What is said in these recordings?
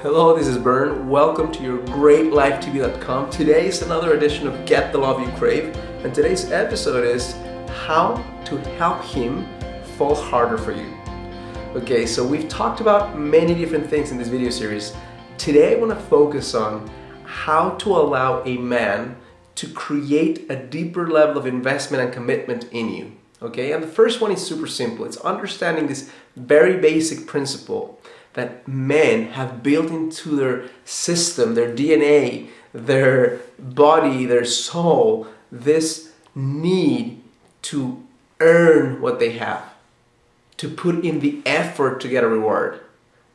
Hello, this is Bern. Welcome to your greatlifetv.com. Today is another edition of Get the Love You Crave, and today's episode is how to help him fall harder for you. Okay, so we've talked about many different things in this video series. Today I want to focus on how to allow a man to create a deeper level of investment and commitment in you. Okay, and the first one is super simple. It's understanding this very basic principle that men have built into their system, their DNA, their body, their soul, this need to earn what they have, to put in the effort to get a reward,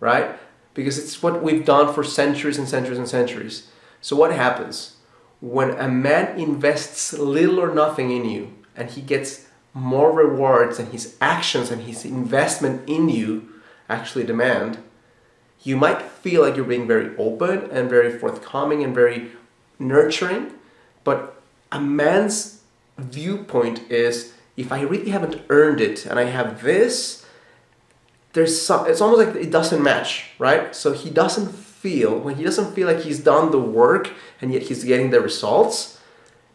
right? Because it's what we've done for centuries and centuries and centuries. So what happens? When a man invests little or nothing in you and he gets more rewards and his actions and his investment in you actually demand, you might feel like you're being very open and very forthcoming and very nurturing, but a man's viewpoint is, if I really haven't earned it and I have this, it's almost like it doesn't match, right? So when he doesn't feel like he's done the work and yet he's getting the results,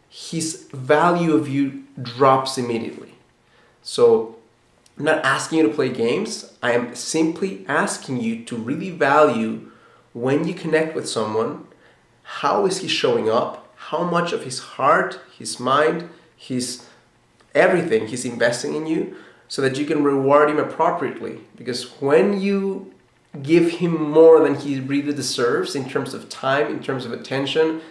his value of you drops immediately. So I'm not asking you to play games. I am simply asking you to really value when you connect with someone, how is he showing up, how much of his heart, his mind, his everything he's investing in you, so that you can reward him appropriately. Because when you give him more than he really deserves in terms of time, in terms of attention,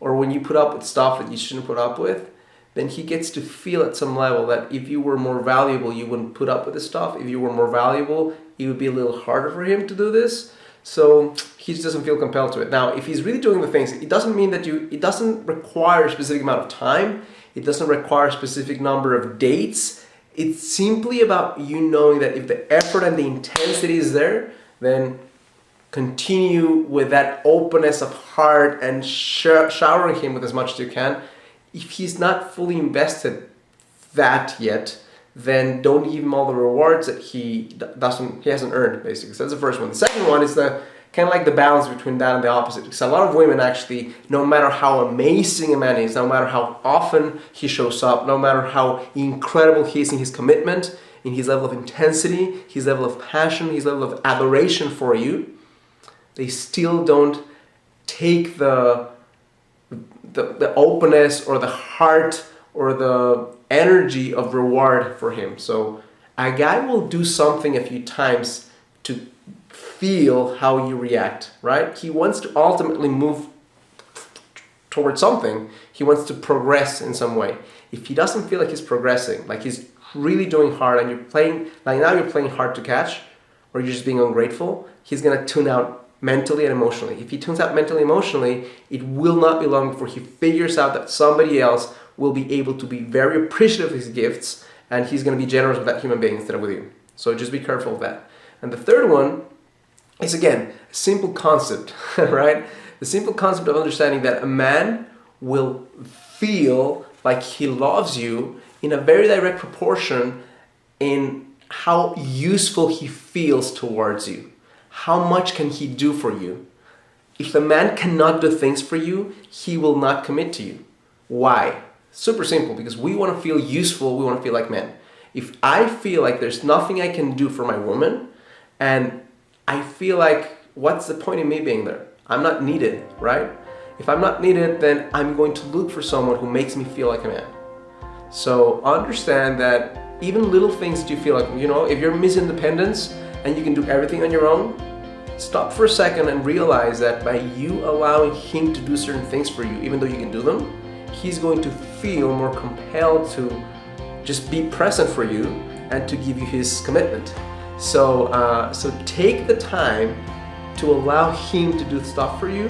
or when you put up with stuff that you shouldn't put up with, then he gets to feel at some level that if you were more valuable, you wouldn't put up with this stuff. If you were more valuable, it would be a little harder for him to do this. So he just doesn't feel compelled to it. Now, if he's really doing the things, it doesn't mean that it doesn't require a specific amount of time. It doesn't require a specific number of dates. It's simply about you knowing that if the effort and the intensity is there, then continue with that openness of heart and showering him with as much as you can. If he's not fully invested that yet, then don't give him all the rewards that he hasn't earned, basically. So that's the first one. The second one is the kind of like the balance between that and the opposite. Because a lot of women actually, no matter how amazing a man is, no matter how often he shows up, no matter how incredible he is in his commitment, in his level of intensity, his level of passion, his level of adoration for you, they still don't take the openness or the heart or the energy of reward for him. So a guy will do something a few times to feel how you react, right? He wants to ultimately move towards something. He wants to progress in some way. If he doesn't feel like he's progressing, like he's really doing hard and you're playing, like now you're playing hard to catch, or you're just being ungrateful, he's gonna tune out mentally and emotionally. If he tunes out mentally and emotionally, it will not be long before he figures out that somebody else will be able to be very appreciative of his gifts, and he's going to be generous with that human being instead of with you. So just be careful of that. And the third one is, again, a simple concept, right? The simple concept of understanding that a man will feel like he loves you in a very direct proportion in how useful he feels towards you. How much can he do for you? If the man cannot do things for you, he will not commit to you. Why? Super simple, because we want to feel useful, we want to feel like men. If I feel like there's nothing I can do for my woman, and I feel like, what's the point in me being there? I'm not needed, right? If I'm not needed, then I'm going to look for someone who makes me feel like a man. So understand that even little things that you feel like, if you're Miss Independence and you can do everything on your own, stop for a second and realize that by you allowing him to do certain things for you, even though you can do them, he's going to feel more compelled to just be present for you and to give you his commitment. So take the time to allow him to do stuff for you.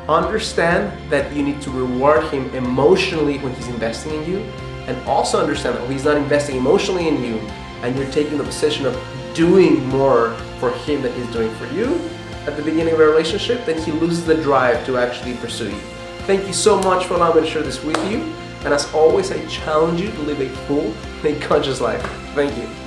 Understand that you need to reward him emotionally when he's investing in you, and also understand that when he's not investing emotionally in you and you're taking the position of doing more for him than he's doing for you at the beginning of a relationship, then he loses the drive to actually pursue you. Thank you so much for allowing me to share this with you. And as always, I challenge you to live a full and conscious life. Thank you.